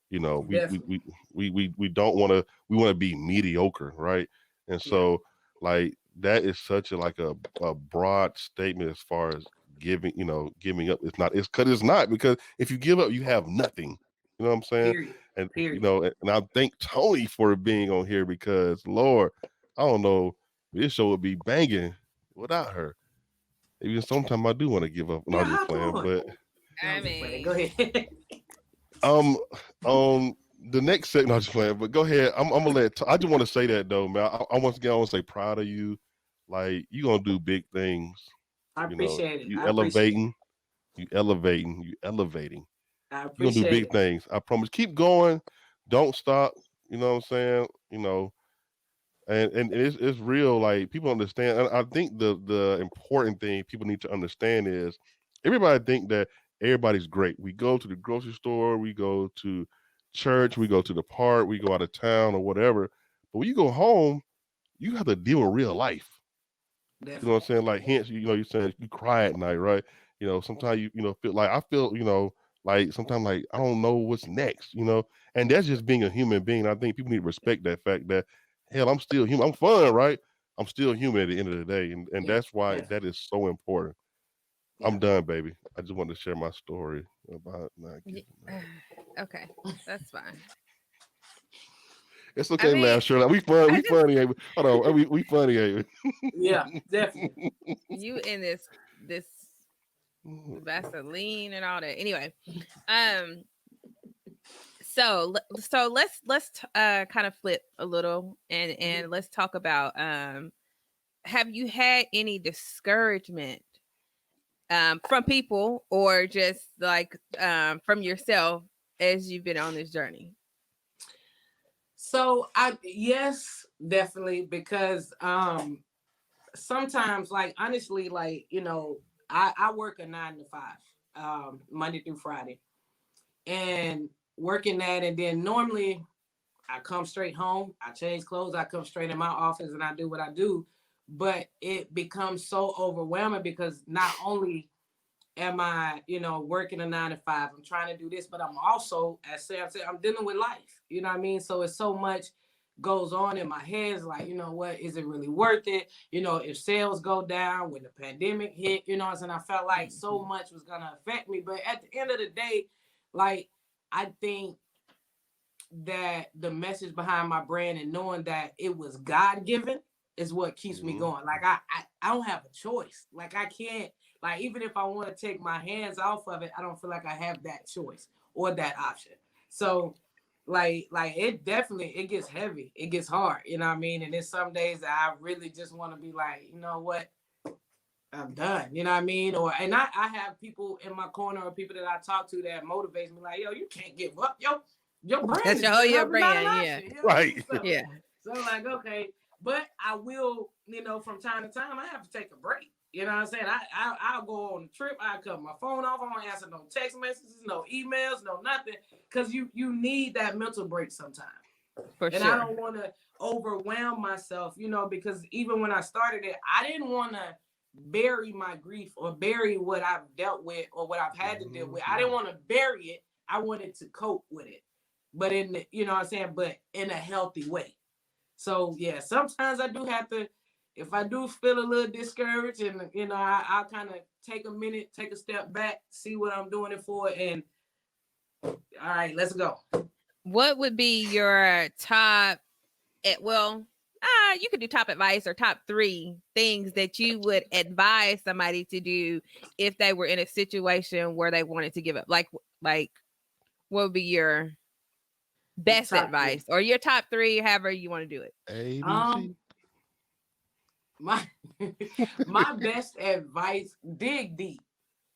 You know, Definitely. we don't want to. We want to be mediocre, right? And Yeah. so like that is such a like a broad statement as far as giving, giving up. It's because it's not, because if you give up, you have nothing. You know what I'm saying? Period. And Period. and I thank Tony for being on here because Lord, I don't know, this show would be banging without her. Even sometimes I do want to give up, and Yeah, I'm just how playing. doing? But No, I I'm just playing. mean, Go ahead. um the next segment, I'm just playing. But go ahead. I'm gonna I just want to say that though, man. I once again I want to say proud of you. Like you gonna do big things. I You know, appreciate it. you I appreciate it. elevating, you elevating, you elevating. I You're gonna do appreciate big it. things. I promise. Keep going. Don't stop. You know what I'm saying? And it's real. Like people understand. And I think the important thing people need to understand is everybody think that everybody's great. We go to the grocery store, we go to church, we go to the park, we go out of town or whatever. But when you go home, you have to deal with real life. You know what Definitely. I'm saying? Like hence, you're saying you cry at night, right? Sometimes feel like I feel, like sometimes like I don't know what's next, and that's just being a human being. I think people need to respect that fact that hell, I'm still human. I'm fun, right? I'm still human at the end of the day, and Yeah. that's why Definitely. that is so important. Yeah. I'm done, baby. I just wanted to share my story about not y- giving up. okay, that's fine. It's I okay, mean, laugh, Shirley. We fun. I We just funny, ain't we? Hold on, we funny, ain't Yeah. Definitely. you in this we? Vaseline and all that. Anyway, um, so let's kind of flip a little and let's talk about have you had any discouragement from people or just like from yourself as you've been on this journey? So yes, definitely, because sometimes, like, honestly, like, I work a 9 to 5, Monday through Friday, and working that, and then normally I come straight home, I change clothes, I come straight in my office and I do what I do. But it becomes so overwhelming because not only am I, working a 9 to 5, I'm trying to do this, but I'm also, as Sam said, I'm dealing with life. You know what I mean? So it's so much goes on in my head. It's like, what, is it really worth it? If sales go down, when the pandemic hit, and I felt like so much was gonna affect me. But at the end of the day, like, I think that the message behind my brand and knowing that it was God given is what keeps me Mhm. going. Like I don't have a choice. Like I can't, like, even if I want to take my hands off of it, I don't feel like I have that choice or that option. So like it definitely, it gets heavy. It gets hard. You know what I mean? And there's some days that I really just want to be like, you know what? I'm done. You know what I mean? And I have people in my corner or people that I talk to that motivates me like, yo, you can't give up. Yo, your brand That's is your good. whole your How is not an brand, yeah. option? You know what I mean? Right. Yeah. So like, okay, but I will, from time to time, I have to take a break. You know what I'm saying? I'll go on a trip. I cut my phone off. I won't answer no text messages, no emails, no nothing, because you need that mental break sometimes. For And I sure. don't want to overwhelm myself, because even when I started it, I didn't want to bury my grief or bury what I've dealt with or what I've had to deal with. I didn't want to bury it. I wanted to cope with it, but you know what I'm saying, but in a healthy way. So yeah, sometimes I do have to, if I do feel a little discouraged, and I'll kind of take a minute, take a step back, see what I'm doing it for, and all right, let's go. What would be your top well, you could do top advice or top 3 things that you would advise somebody to do if they were in a situation where they wanted to give up. Like what would be your best advice or your top 3, however you want to do it? A, B, C. My best advice, dig deep.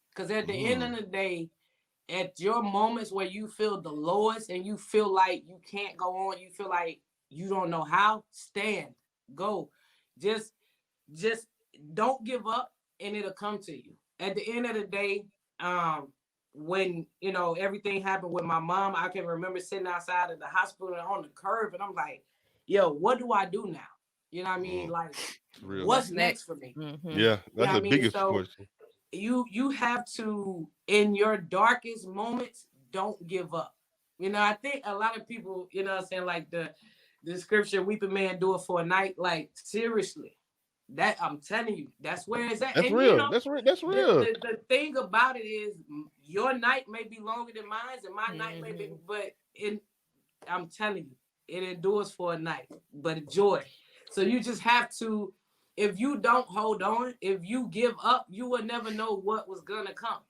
Because at the end of the day, at your moments where you feel the lowest and you feel like you can't go on, you feel like you don't know how, stand, go. Just don't give up and it'll come to you. At the end of the day, when, you know, everything happened with my mom, I can remember sitting outside of the hospital on the curb and I'm like, yo, what do I do now? You know what I mean? Like, what's next for me? Yeah, that's the biggest question. You have to, in your darkest moments, don't give up. You know, I think a lot of people, you know what I'm saying, like the scripture, weeping man do it for a night. Like, seriously, that I'm telling you, that's where it's at. That's and real. You know, that's real. The thing about it is your night may be longer than mine, and my night may be, but I'm telling you, it endures for a night, but joy. So you just have to, if you don't hold on, if you give up, you will never know what was gonna come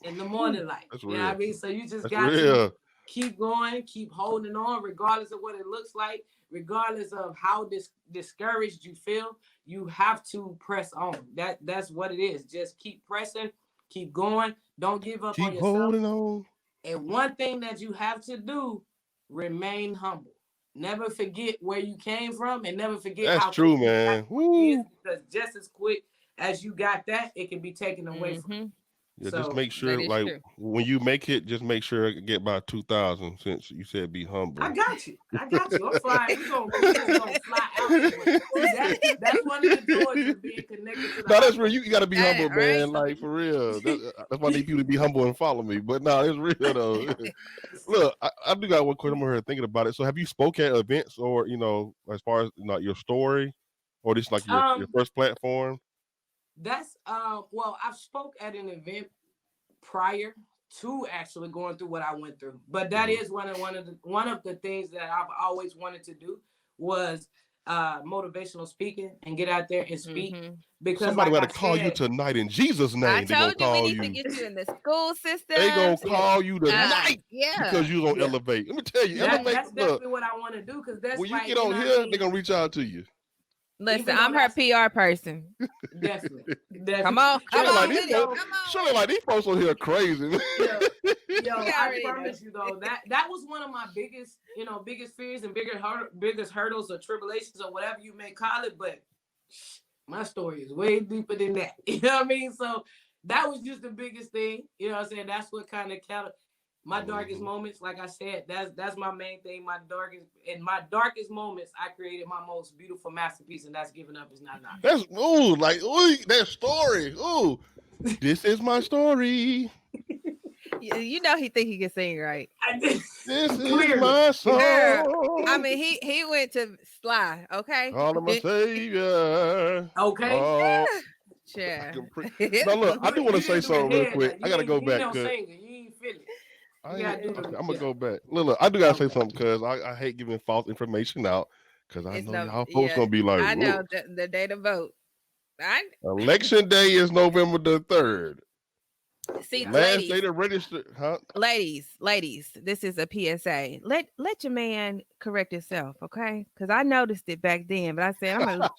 in the morning light. That's you real. know what I mean? So you just That's got real. to keep going, keep holding on, regardless of what it looks like, regardless of how discouraged you feel. You have to press on. That's what it is. Just keep pressing, keep going. Don't give up on yourself. Keep holding on. And one thing that you have to do, remain humble. Never forget where you came from and never forget That's how true, man. Woo. Because just as quick as you got that, it can be taken away from you. Yeah, So, just make sure, like, when you make it, just make sure I get by 2,000 since you said be humble. I got you. I'm flying. We're gonna fly out. That's one of the doors of being connected to the that's real. You got to be humble, man. Right? Like, for real. That's why I need people to be humble and follow me. But no, it's real, though. Look, I do got one question. I'm here thinking about it. So have you spoke at events or, you know, as far as your story or just like your first platform? That's well, I've spoke at an event prior to actually going through what I went through, but that is one of the things that I've always wanted to do was motivational speaking and get out there and speak. Because somebody got to call you tonight in Jesus' name. I told you we need to get you in the school system. They gonna call you tonight because you gonna elevate. Let me tell you, elevate. That's definitely what I want to do because that's when you get on here, they're gonna reach out to you. Listen, I'm her PR person. Definitely. Come on. Shirley, like these folks on here crazy. Yo, I promise you though, that was one of my biggest fears and biggest hurdles or tribulations or whatever you may call it. But my story is way deeper than that. You know what I mean? So that was just the biggest thing. You know what I'm saying? That's what kind of counted. My darkest moments, like I said, that's my main thing. My darkest moments, I created my most beautiful masterpiece, and that's giving up is not enough. That's that story. Ooh, this is my story. You know he think he can sing, right? This is my song. Girl, I mean, he went to Sly, okay? All of my savior. Okay. Oh, yeah. No, look, I do want to say something real quick. I gotta go back. You ain't feeling it. I'm gonna go back. Look, I do gotta say something because I hate giving false information out because I know y'all folks gonna be like, I know the day to vote. Election day is November the 3rd. See, last day to register, huh? Ladies, this is a PSA. Let your man correct himself, okay? Because I noticed it back then, but I said I'm gonna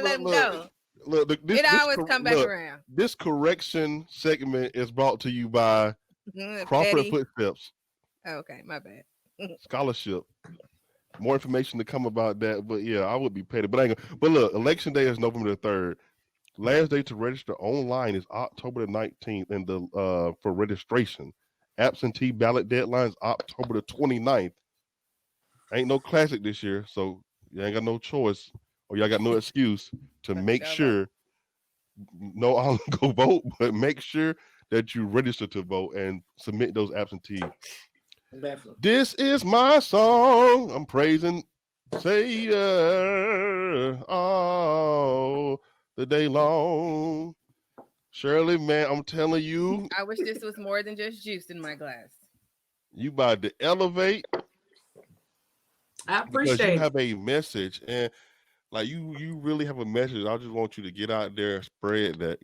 let him go. Look, it always come back around. This correction segment is brought to you by Crawford Footsteps. Okay, my bad. Scholarship. More information to come about that, but yeah, I would be petty. But look, election day is November the 3rd. Last day to register online is October the 19th, and for registration. Absentee ballot deadline is October the 29th. Ain't no classic this year, so you ain't got no choice, or y'all got no excuse to make sure. No, I'll go vote, but make sure that you register to vote and submit those absentees. Definitely. This is my song. I'm praising Savior all the day long. Shirley, man, I'm telling you. I wish this was more than just juice in my glass. You about to elevate. I because you appreciate it. have a message, and like you really have a message. I just want you to get out there and spread that.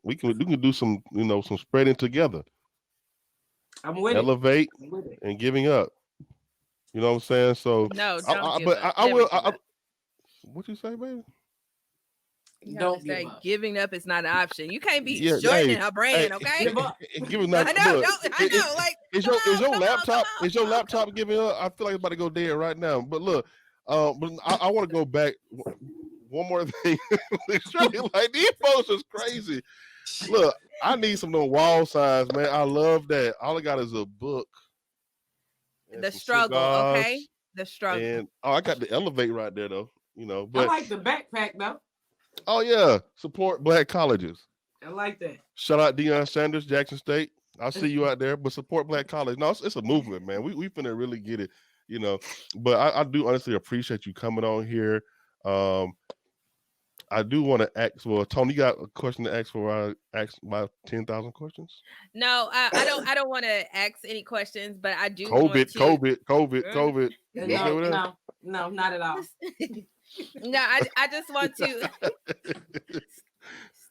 We can do some some spreading together, I'm with it. elevate I'm with it. and giving up. You know what I'm saying? So, No, don't give but up. I Never will. give up. What you say, baby? You have to Don't give say up. giving up is not an option. You can't be Yeah, shortening her hey, brand, okay? Give up. giving I up. know, Look, I know. Like, is come is on, your come on, come laptop on, come on, come on. giving up? I feel like it's about to go dead right now. But look, but I want to go back. One more thing. Shirley, like these folks is crazy. Look, I need some of those wall signs, man. I love that. All I got is a book and The some struggle, okay? cigars, The struggle. and I got the elevate right there though. I But like the backpack though. oh yeah, support black colleges. I like that. Shout out Deion Sanders, Jackson State. I'll see you out there, but support black college. No, it's a movement, man. We finna really get it, you know. But I do honestly appreciate you coming on here. Um, I do want to ask. Well, Tony, you got a question to ask for? I ask my 10,000 questions. No, I don't want to ask any questions, but I do want COVID, to. COVID. You okay with that? No, not at all. No, I just want to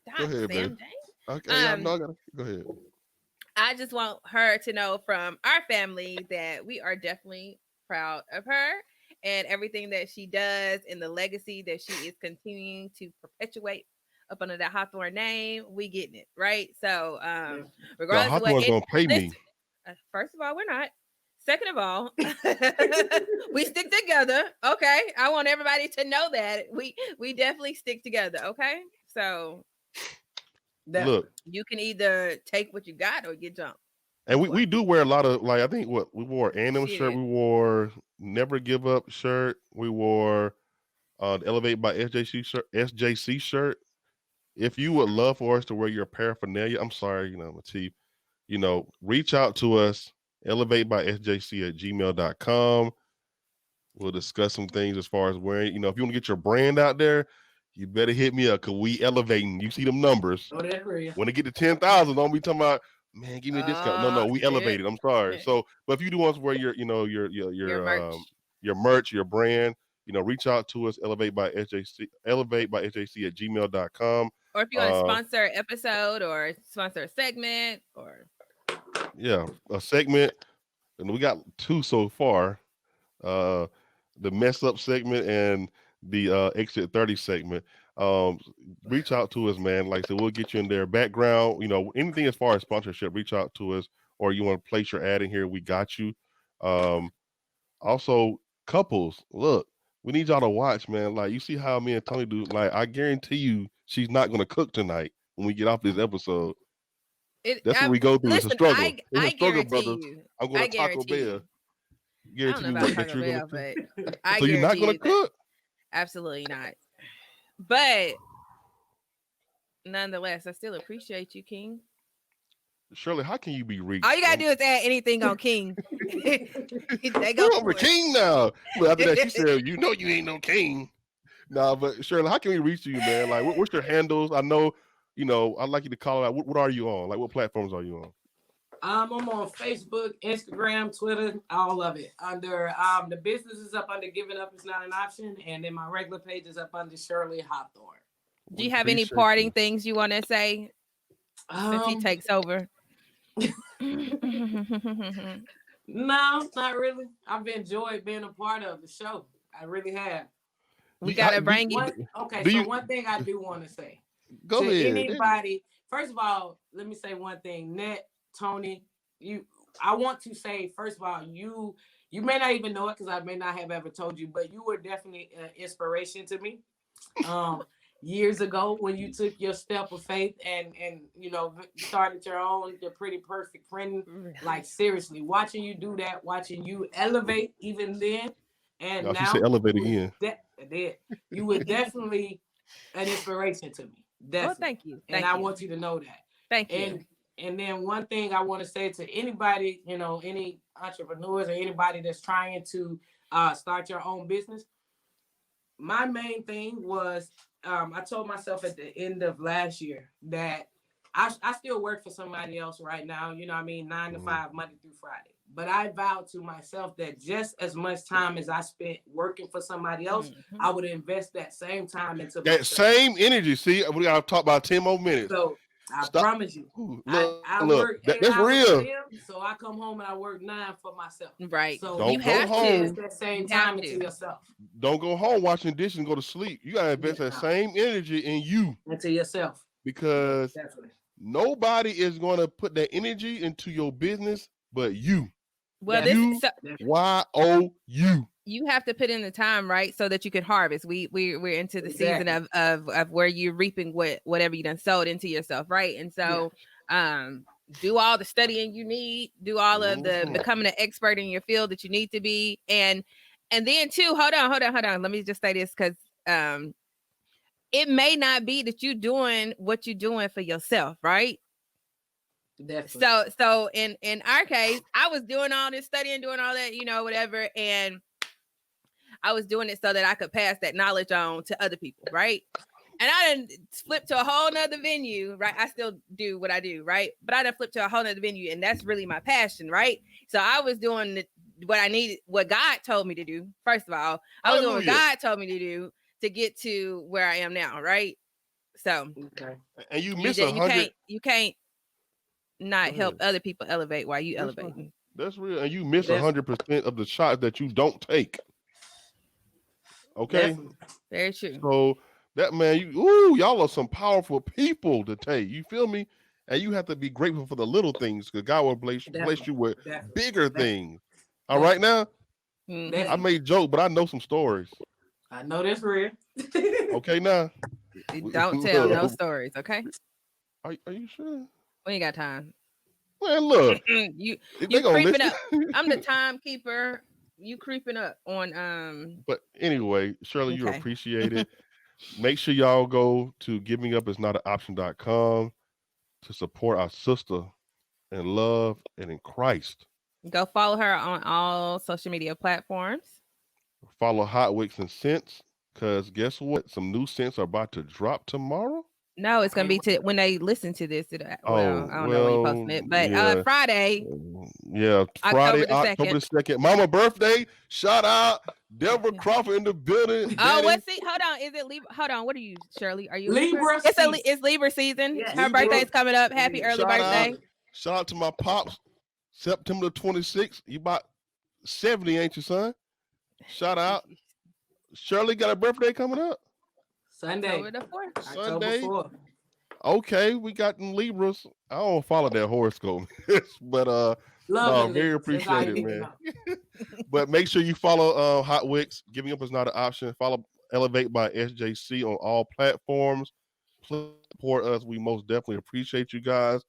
stop, Go ahead, Sam. baby. Dang. Okay, I know I gotta go ahead. I just want her to know from our family that we are definitely proud of her and everything that she does and the legacy that she is continuing to perpetuate up under that Hawthorne name. We getting it, right? So The regardless of what Hawthorne's gonna pay me. listen, first of all, we're not. Second of all, we stick together. Okay. I want everybody to know that. We definitely stick together. Okay. So Look, you can either take what you got or get jumped. and we do wear a lot of, like, I think what we wore Anthem shirt, Shit. we wore Never Give Up shirt, we wore the Elevate by SJC shirt. If you would love for us to wear your paraphernalia, I'm sorry, Matif, reach out to us, elevate by SJC at gmail.com. We'll discuss some things as far as wearing, if you want to get your brand out there, you better hit me up, because we elevating. You see them numbers. Oh, that's real. When they get to 10,000, don't be talking about, man, give me a discount. No, we elevated. I'm sorry. So, but if you do want to wear your, Your merch. your merch, your brand, reach out to us, elevate by SJC at gmail.com. Or if you want to sponsor an episode or sponsor a segment or a segment. And we got 2 so far. The mess up segment and the exit 30 segment. Reach out to us, man. Like I said, we'll get you in there. Background, anything as far as sponsorship, reach out to us, or you want to place your ad in here, we got you. Also, couples, look, we need y'all to watch, man. Like, you see how me and Tony do. Like, I guarantee you she's not gonna cook tonight when we get off this episode. That's what we go through. Listen, it's a struggle. I a struggle, brother. you. I'm going to Taco Bell. I don't know about Taco Bell, but I so you're not going to cook? Absolutely not. But nonetheless, I still appreciate you, King. Shirley, how can you be reached? All you gotta do is add anything on King. They go. I'm a king now. But after that, she said, "You ain't no king." Nah, but Shirley, how can we reach you, man? Like, what's your handles? I know, I'd like you to call out. What are you on? Like, what platforms are you on? I'm on Facebook, Instagram, Twitter, all of it. Under the business is up under Giving Up Is Not an Option, and then my regular page is up under Shirley Hawthorne. Do you have any parting things you want to say since he takes over? No, not really. I've enjoyed being a part of the show. I really have. We gotta bring you. One thing I do want to say. Go ahead. Anybody, first of all, let me say one thing. Net, Tony, I want to say, first of all, you may not even know it because I may not have ever told you, but you were definitely an inspiration to me. Years ago when you took your step of faith and started your Pretty Perfect Friend. Like, seriously, watching you do that, watching you elevate even then, and now she said elevate again. You were definitely an inspiration to me. Definitely. Well, thank you. I want you to know that. Thank you. And then one thing I want to say to anybody, any entrepreneurs or anybody that's trying to start your own business, my main thing was I told myself at the end of last year that I still work for somebody else right now, you know what I mean, 9 to 5, Monday through Friday. But I vowed to myself that just as much time as I spent working for somebody else, I would invest that same time into that myself. same energy. See, we gotta talk about 10 more minutes. So I Stop. promise you, Ooh, I look, work 8 that's hours real. for them, so I come home and I work 9 for myself. Right. So Don't you go have home. to. invest that same You have time into to. yourself. Don't go home watching dishes and go to sleep. You gotta invest that same energy in you, Into yourself. because Definitely. nobody is gonna put that energy into your business but you. Well, You, Y-O-U. you have to put in the time, right, so that you can harvest. We're into the season Exactly. of where you're reaping whatever you done sowed into yourself, right? And so do all the studying you need, do all of the becoming an expert in your field that you need to be, and then too, hold on, let me just say this, because it may not be that you doing what you're doing for yourself, right? Definitely. So in our case, I was doing all this studying, doing all that, whatever, and I was doing it so that I could pass that knowledge on to other people, right? And I didn't flip to a whole nother venue, right? I still do what I do, right? But I done flipped to a whole nother venue, and that's really my passion, right? So I was doing what I needed, what God told me to do. First of all, I was doing what God told me to do to get to where I am now, right? So Okay. And you miss 100. You can't not help other people elevate while you That's elevating. Right. That's real. And you miss 100% of the shots that you don't take. Okay. Definitely. Very true. So that man, y'all are some powerful people to take. You feel me? And you have to be grateful for the little things, because God will place you with bigger things. All right now? I made joke, but I know some stories. I know that's real. Okay now? Don't tell no stories, okay? Are you sure? We ain't got time. Well, look. you creeping up. I'm the timekeeper. You creeping up on But anyway, Shirley, you're appreciated. Make sure y'all go to givingupIsNotAnOption.com to support our sister in love and in Christ. Go follow her on all social media platforms. Follow Hot Wicks and Scents, because guess what? Some new scents are about to drop tomorrow. No, it's gonna be when they listen to this. I don't know when you're posting it, but Friday. Yeah, Friday, October the 2nd. Mama birthday. Shout out Deborah Crawford in the building. Oh, what's it? Hold on. Is it Libra? Hold on. What are you, Shirley? Are you Libra? It's Libra season. Yes. Her birthday's coming up. Happy early birthday. Shout out to my pops. September 26th. You about 70, ain't you, son? Shout out. Shirley got a birthday coming up. Sunday. Sunday. Okay, we got them Libras. I don't follow that horoscope, but very appreciated, man. But make sure you follow Hot Wicks. Giving up is not an option. Follow Elevate by SJC on all platforms. Please support us. We most definitely appreciate you guys.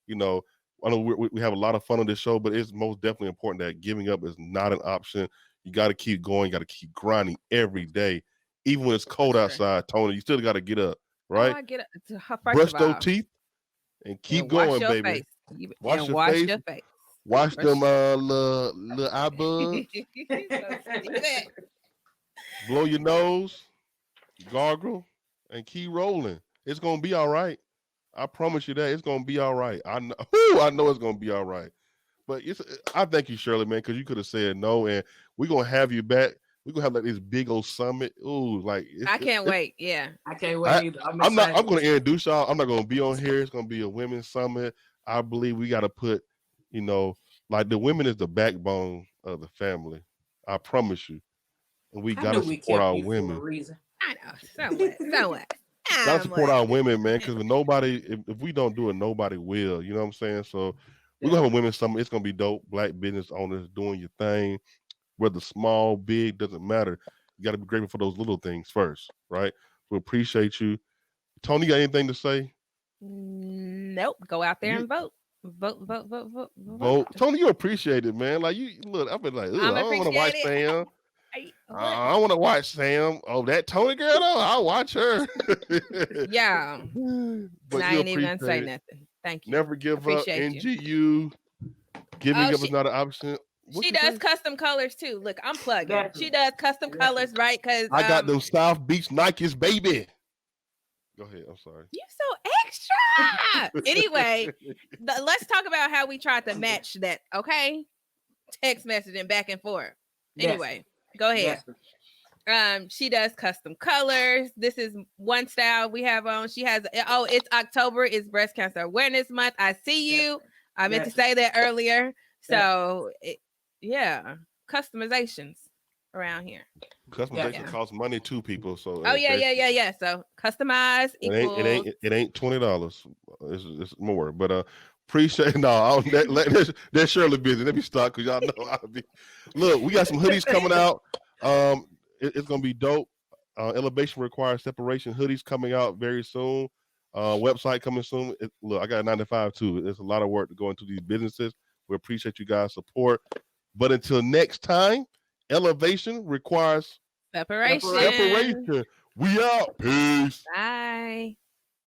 I know we have a lot of fun on this show, but it's most definitely important that giving up is not an option. You got to keep going. You got to keep grinding every day. Even when it's cold outside, Toni, you still got to get up, right? Oh, I get up. Brush those teeth and keep going, baby. Wash your face. Wash them little eye bugs. Blow your nose, gargle, and keep rolling. It's gonna be all right. I promise you that it's gonna be all right. I know it's gonna be all right. But I thank you, Shirley, man, because you could have said no, and we're gonna have you back. We're gonna have like this big old summit. Ooh, like I can't wait. Yeah. I can't wait either. I'm gonna introduce y'all. I'm not gonna be on here. It's gonna be a women's summit. I believe we gotta put, like the women is the backbone of the family. I promise you. And we gotta support our women. I know. So what? Gotta support our women, man, because if we don't do it, nobody will. You know what I'm saying? So we're gonna have a women's summit. It's gonna be dope. Black business owners doing your thing. Whether small, big, doesn't matter. You got to be grateful for those little things first, right? We appreciate you. Toni, got anything to say? Nope. Go out there and vote. Vote. Toni, you appreciate it, man. Like you look, I've been like, I don't want to watch Sam. I want to watch Sam. Oh, that Toni girl, though, I'll watch her. Yeah. But I ain't even gonna say nothing. Thank you. Never give up. NGU. Giving up is not an option. She does custom colors too. Look, I'm plugging. She does custom colors, right? Because I got them South Beach Nikes, baby. Go ahead. I'm sorry. You so extra. Anyway, let's talk about how we tried to match that. Okay, text messaging back and forth. Anyway, go ahead. She does custom colors. This is one style we have on. She has, oh, it's October, it's breast cancer awareness month. I see you. I meant to say that earlier. So yeah, customizations around here. Customization costs money to people. So yeah. So customize equals it ain't $20. It's more. But appreciate that Shirley busy. Let me stop because y'all know I'll be. Look, we got some hoodies coming out. It's gonna be dope. Elevation requires separation hoodies coming out very soon. Website coming soon. Look, I got a 9-to-5 too. There's a lot of work to go into these businesses. We appreciate you guys' support. But until next time, elevation requires separation. We out. Peace. Bye.